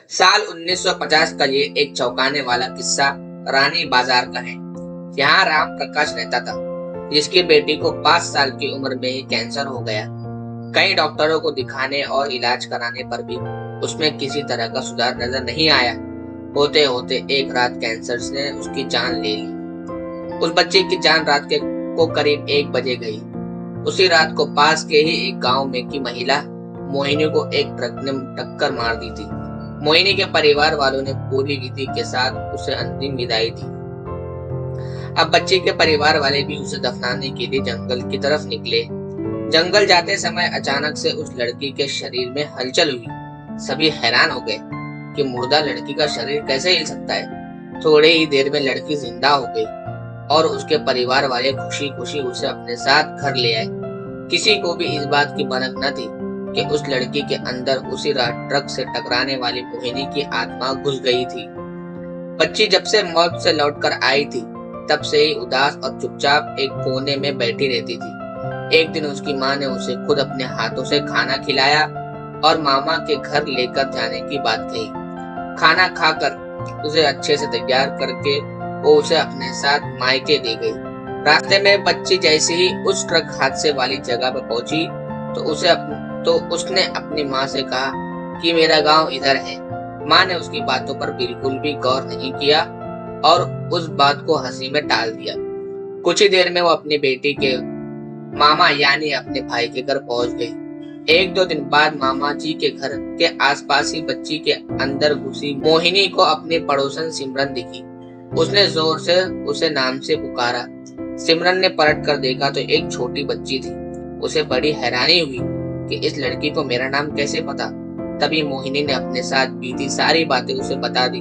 साल 1950 का ये एक चौंकाने वाला किस्सा रानी बाजार का है। यहाँ राम प्रकाश रहता था, जिसकी बेटी को 5 साल की उम्र में ही कैंसर हो गया। कई डॉक्टरों को दिखाने और इलाज कराने पर भी उसमें किसी तरह का सुधार नजर नहीं आया। होते होते एक रात कैंसर ने उसकी जान ले ली। उस बच्चे की जान रात के को करीब 1 बजे गई। उसी रात को पास के ही एक गांव में की महिला मोहिनी को एक ट्रक ने टक्कर मार दी थी। मोहिनी के परिवार वालों ने पूरी विधि के साथ उसे अंतिम विदाई दी। अब बच्चे के परिवार वाले भी उसे दफनाने के लिए जंगल की तरफ निकले। जंगल जाते समय अचानक से उस लड़की के शरीर में हलचल हुई। सभी हैरान हो गए कि मुर्दा लड़की का शरीर कैसे हिल सकता है। थोड़ी ही देर में लड़की जिंदा हो गई और उसके परिवार वाले खुशी खुशी उसे अपने साथ घर ले आए। किसी को भी इस बात की भनक न थी कि उस लड़की के अंदर उसी रात ट्रक से टकराने वाली मोहिनी की आत्मा घुस गई थी। बच्ची जब से मौत से लौटकर आई थी, तब से ही उदास और चुपचाप एक कोने में बैठी रहती थी। एक दिन उसकी माँ ने उसे खुद अपने हाथों से खाना खिलाया और मामा के घर लेकर जाने की बात कही। खाना खाकर उसे अच्छे से तैयार करके वो उसे अपने साथ मायके ले गई। रास्ते में बच्ची जैसे ही उस ट्रक हादसे वाली जगह पर पहुंची तो उसने अपनी माँ से कहा कि मेरा गांव इधर है। माँ ने उसकी बातों पर बिल्कुल भी गौर नहीं किया और उस बात को हंसी में टाल दिया। कुछ ही देर में वो अपनी बेटी के मामा यानी अपने भाई के घर पहुंच गई। 1-2 दिन बाद मामा जी के घर के आसपास ही बच्ची के अंदर घुसी मोहिनी को अपनी पड़ोसन सिमरन दिखी। उसने जोर से उसे नाम से पुकारा। सिमरन ने पलट कर देखा तो एक छोटी बच्ची थी। उसे बड़ी हैरानी हुई कि इस लड़की को मेरा नाम कैसे पता। तभी मोहिनी ने अपने साथ बीती सारी बातें उसे बता दी।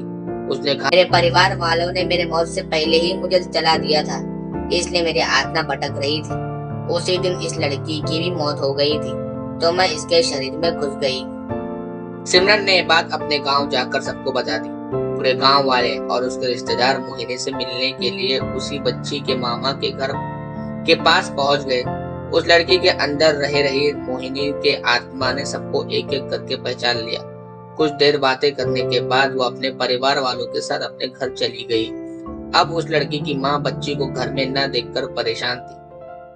उसने कहा, मेरे परिवार वालों ने मेरे मौत से पहले ही मुझे जला दिया था, इसलिए मेरी आत्मा भटक रही थी। उसी दिन इस लड़की की भी मौत हो गई थी, तो मैं इसके शरीर में घुस गई। सिमरन ने बात अपने गांव जाकर सबको बता दी। पूरे गांव वाले और उसके रिश्तेदार मोहिनी से मिलने के लिए उसी बच्ची के मामा के घर के पास पहुंच गए। उस लड़की के अंदर रह रही मोहिनी के आत्मा ने सबको एक एक करके पहचान लिया। कुछ देर बातें करने के बाद वो अपने परिवार वालों के साथ अपने घर चली गई। अब उस लड़की की माँ बच्ची को घर में न देखकर परेशान थी।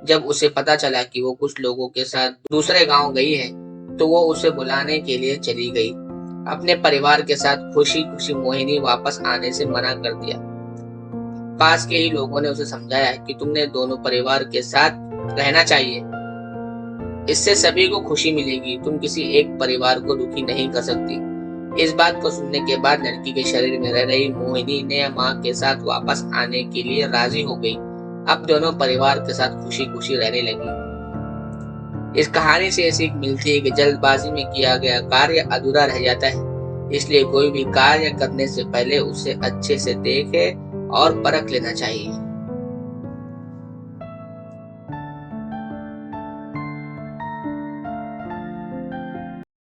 जब उसे पता चला कि वो कुछ लोगों के साथ दूसरे गांव गई है, तो वो उसे बुलाने के लिए चली गई। अपने परिवार के साथ खुशी खुशी मोहिनी वापस आने से मना कर दिया। पास के ही लोगों ने उसे समझाया कि तुमने दोनों परिवार के साथ रहना चाहिए, इससे सभी को खुशी मिलेगी। तुम किसी एक परिवार को दुखी नहीं कर सकती। इस बात को सुनने के बाद लड़की के शरीर में रह रही मोहिनी ने माँ के साथ वापस आने के लिए राजी हो गई। अब दोनों परिवार के साथ खुशी खुशी रहने लगी। इस कहानी से सीख मिलती है कि जल्दबाजी में किया गया कार्य अधूरा रह जाता है, इसलिए कोई भी कार्य करने से पहले उसे अच्छे से देखे और परख लेना चाहिए।